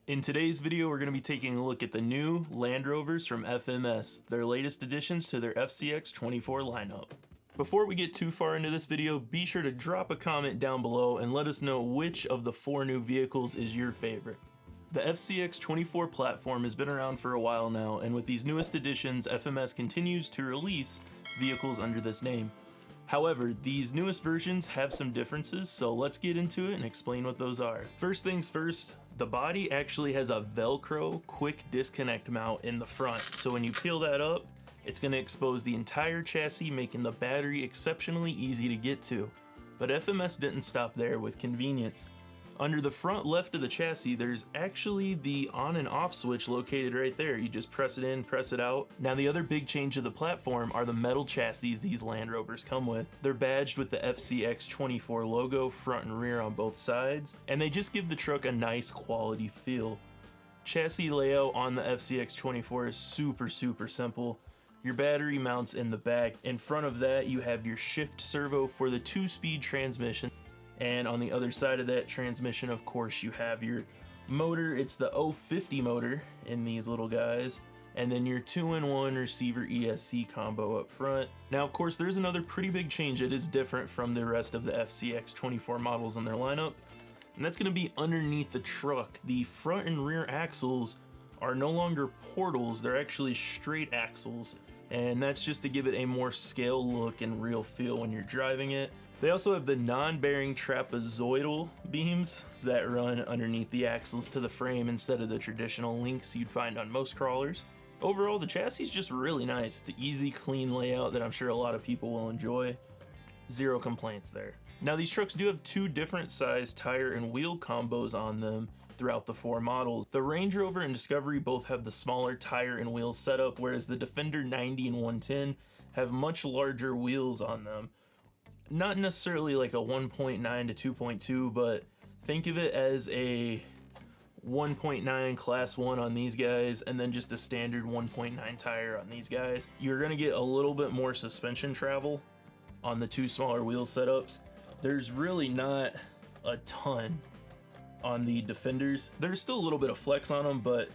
In today's video, we're going to be taking a look at the new Land Rovers from FMS, their latest additions to their FCX24 lineup. Before we get too far into this video, be sure to drop a comment down below and let us know which of the 4 new vehicles is your favorite. The FCX24 platform has been around for a while now, and with these newest additions, FMS continues to release vehicles under this name. However, these newest versions have some differences, so let's get into it and explain what those are. First things first, the body actually has a Velcro quick disconnect mount in the front, so when you peel that up, it's going to expose the entire chassis, making the battery exceptionally easy to get to. But FMS didn't stop there with convenience. Under the front left of the chassis, there's actually the on and off switch located right there. You just press it in, press it out. Now the other big change of the platform are the metal chassis these Land Rovers come with. They're badged with the FCX24 logo front and rear on both sides, and they just give the truck a nice quality feel. Chassis layout on the FCX24 is super simple. Your battery mounts in the back. In front of that, you have your shift servo for the 2-speed transmission. And on the other side of that transmission, of course, you have your motor. It's the 050 motor in these little guys. And then your 2-in-1 receiver ESC combo up front. Now, of course, there's another pretty big change that is different from the rest of the FCX24 models in their lineup. And that's going to be underneath the truck. The front and rear axles are no longer portals. They're actually straight axles. And that's just to give it a more scale look and real feel when you're driving it. They also have the non-bearing trapezoidal beams that run underneath the axles to the frame instead of the traditional links you'd find on most crawlers. Overall, the chassis is just really nice. It's an easy, clean layout that I'm sure a lot of people will enjoy. Zero complaints there. Now, these trucks do have 2 different size tire and wheel combos on them throughout the 4 models. The Range Rover and Discovery both have the smaller tire and wheel setup, whereas the Defender 90 and 110 have much larger wheels on them. Not necessarily like a 1.9 to 2.2, but think of it as a 1.9 class 1 on these guys, and then just a standard 1.9 tire on these guys. You're gonna get a little bit more suspension travel on the 2 smaller wheel setups. There's really not a ton on the Defenders. There's still a little bit of flex on them, but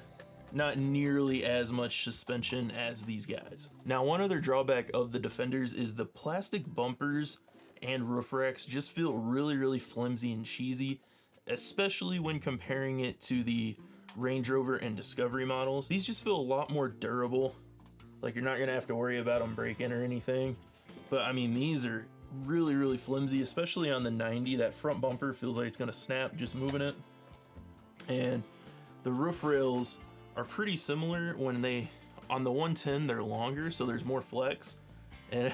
not nearly as much suspension as these guys. Now, one other drawback of the Defenders is the plastic bumpers and roof racks just feel really flimsy and cheesy, especially when comparing it to the Range Rover and Discovery models. These just feel a lot more durable, like you're not gonna have to worry about them breaking or anything. But I mean, these are really flimsy, especially on the 90. That front bumper feels like it's gonna snap just moving it. And the roof rails are pretty similar. When on the 110, they're longer, so there's more flex. And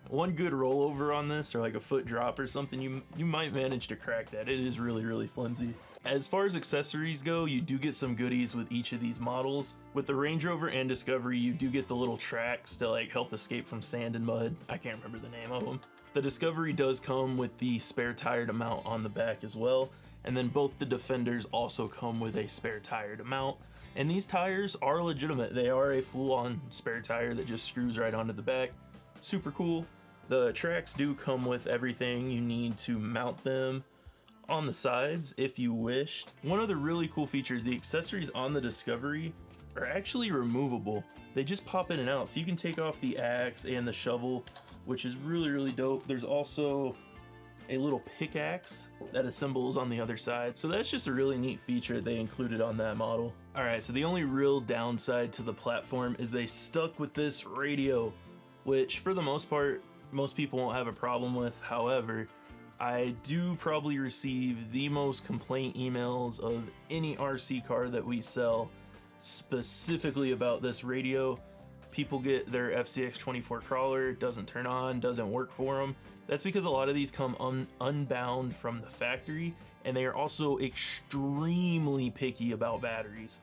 one good rollover on this, or like a foot drop or something, you might manage to crack that. It is really flimsy. As far as accessories go, you do get some goodies with each of these models. With the Range Rover and Discovery, you do get the little tracks to like help escape from sand and mud. I can't remember the name of them. The Discovery does come with the spare tire to mount on the back as well. And then both the Defenders also come with a spare tire to mount. And these tires are legitimate. They are a full-on spare tire that just screws right onto the back. Super cool. The tracks do come with everything you need to mount them on the sides if you wished. One of the really cool features, the accessories on the Discovery are actually removable. They just pop in and out, so you can take off the axe and the shovel, which is really dope. There's also a little pickaxe that assembles on the other side. So that's just a really neat feature they included on that model. All right, so the only real downside to the platform is they stuck with this radio, which for the most part, most people won't have a problem with. However, I do probably receive the most complaint emails of any RC car that we sell specifically about this radio. People get their FCX24 crawler, doesn't turn on, doesn't work for them. That's because a lot of these come unbound from the factory, and they are also extremely picky about batteries.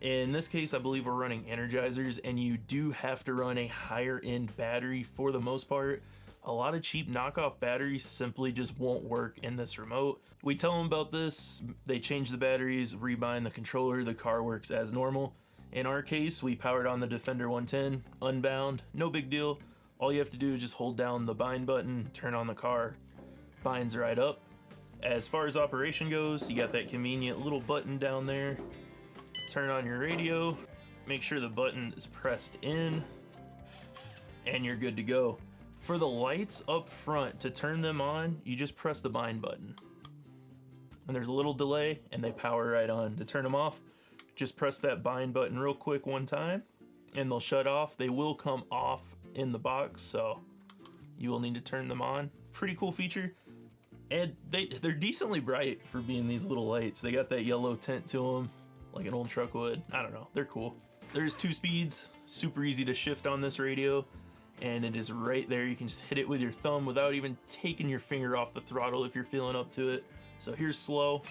In this case, I believe we're running Energizers, and you do have to run a higher end battery for the most part. A lot of cheap knockoff batteries simply just won't work in this remote. We tell them about this, they change the batteries, rebind the controller, the car works as normal. In our case, we powered on the Defender 110, unbound, no big deal. All you have to do is just hold down the bind button, turn on the car, binds right up. As far as operation goes, you got that convenient little button down there. Turn on your radio, make sure the button is pressed in, and you're good to go. For the lights up front, to turn them on, you just press the bind button. And there's a little delay, and they power right on. To turn them off, just press that bind button real quick one time, and they'll shut off. They will come off in the box, so you will need to turn them on. Pretty cool feature. And they're decently bright for being these little lights. They got that yellow tint to them, like an old truck would. I don't know, they're cool. There's 2 speeds, super easy to shift on this radio, and it is right there. You can just hit it with your thumb without even taking your finger off the throttle if you're feeling up to it. So here's slow,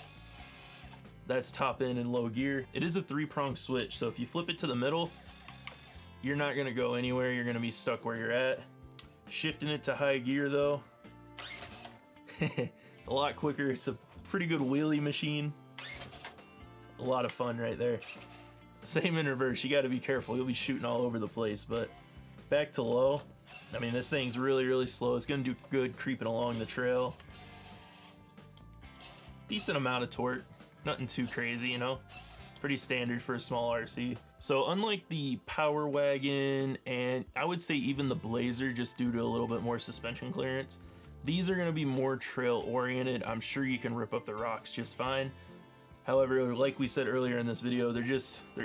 that's top end and low gear. It is a 3-prong switch, so if you flip it to the middle, you're not gonna go anywhere, you're gonna be stuck where you're at. Shifting it to high gear though, a lot quicker. It's a pretty good wheelie machine. A lot of fun right there. Same in reverse, you gotta be careful, you'll be shooting all over the place. But back to low, I mean, this thing's really slow. It's gonna do good creeping along the trail. Decent amount of torque, nothing too crazy, you know? Pretty standard for a small RC. So unlike the Power Wagon, and I would say even the Blazer, just due to a little bit more suspension clearance, these are gonna be more trail oriented. I'm sure you can rip up the rocks just fine. However, like we said earlier in this video, there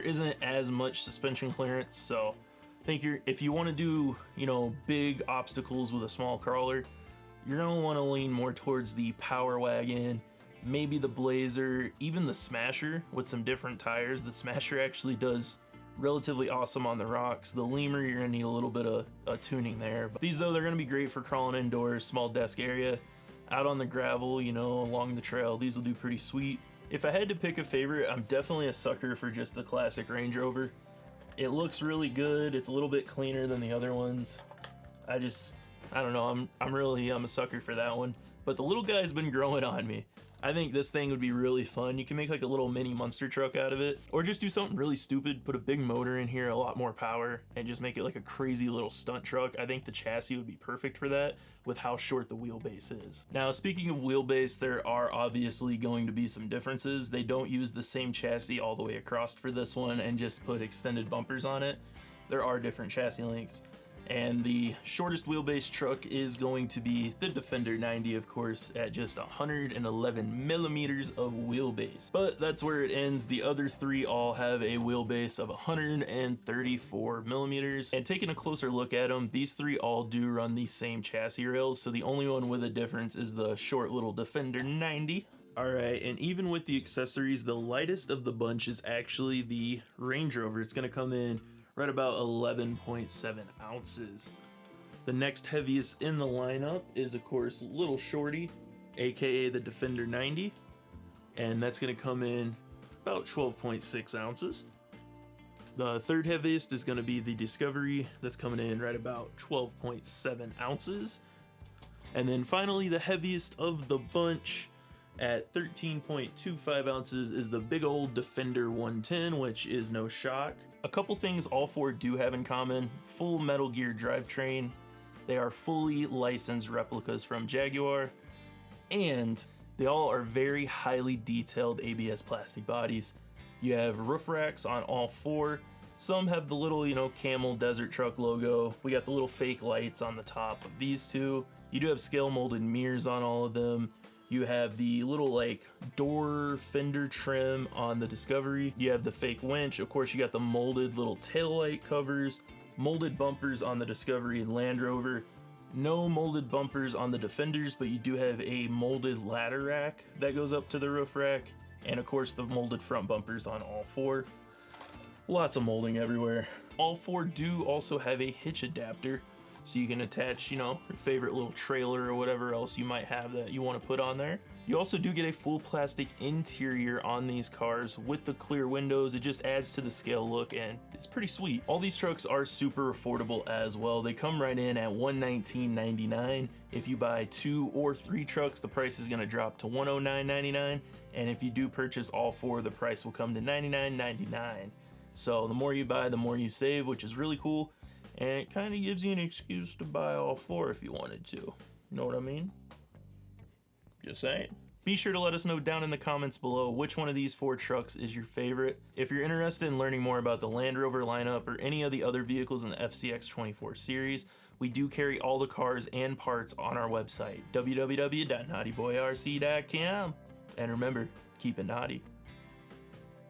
isn't as much suspension clearance. So I think if you wanna do, you know, big obstacles with a small crawler, you're gonna wanna lean more towards the Power Wagon, maybe the Blazer, even the Smasher with some different tires. The Smasher actually does relatively awesome on the rocks. The Lemur, you're gonna need a little bit of tuning there. But these though, they're gonna be great for crawling indoors, small desk area, out on the gravel, you know, along the trail. These will do pretty sweet. If I had to pick a favorite, I'm definitely a sucker for just the classic Range Rover. It looks really good. It's a little bit cleaner than the other ones. I don't know, I'm a sucker for that one. But the little guy's been growing on me. I think this thing would be really fun. You can make like a little mini monster truck out of it, or just do something really stupid, put a big motor in here, a lot more power, and just make it like a crazy little stunt truck. I think the chassis would be perfect for that with how short the wheelbase is. Now, speaking of wheelbase, there are obviously going to be some differences. They don't use the same chassis all the way across for this one and just put extended bumpers on it. There are different chassis lengths. And the shortest wheelbase truck is going to be the Defender 90, of course, at just 111 millimeters of wheelbase. But that's where it ends. The other 3 all have a wheelbase of 134 millimeters. And taking a closer look at them, these 3 all do run the same chassis rails, so the only one with a difference is the short little Defender 90. Alright, and even with the accessories, the lightest of the bunch is actually the Range Rover. It's going to come in right about 11.7 ounces. The next heaviest in the lineup is, of course, Little Shorty, aka the Defender 90, and that's going to come in about 12.6 ounces. The third heaviest is going to be the Discovery, that's coming in right about 12.7 ounces. And then finally, the heaviest of the bunch at 13.25 ounces is the big old Defender 110, which is no shock. A couple things all 4 do have in common: full Metal Gear drivetrain, they are fully licensed replicas from Jaguar, and they all are very highly detailed ABS plastic bodies. You have roof racks on all 4. Some have the little, you know, camel desert truck logo. We got the little fake lights on the top of these 2. You do have scale molded mirrors on all of them. You have the little like door fender trim on the Discovery. You have the fake winch. Of course, you got the molded little taillight covers, molded bumpers on the Discovery and Land Rover. No molded bumpers on the Defenders, but you do have a molded ladder rack that goes up to the roof rack. And of course, the molded front bumpers on all 4. Lots of molding everywhere. All 4 do also have a hitch adapter, so you can attach, you know, your favorite little trailer or whatever else you might have that you want to put on there. You also do get a full plastic interior on these cars with the clear windows. It just adds to the scale look, and it's pretty sweet. All these trucks are super affordable as well. They come right in at $119.99. If you buy 2 or 3 trucks, the price is going to drop to $109.99. And if you do purchase all 4, the price will come to $99.99. So the more you buy, the more you save, which is really cool. And it kind of gives you an excuse to buy all 4 if you wanted to. You know what I mean? Just saying. Be sure to let us know down in the comments below which one of these 4 trucks is your favorite. If you're interested in learning more about the Land Rover lineup or any of the other vehicles in the FCX24 series, we do carry all the cars and parts on our website, www.naughtyboyrc.com. And remember, keep it naughty.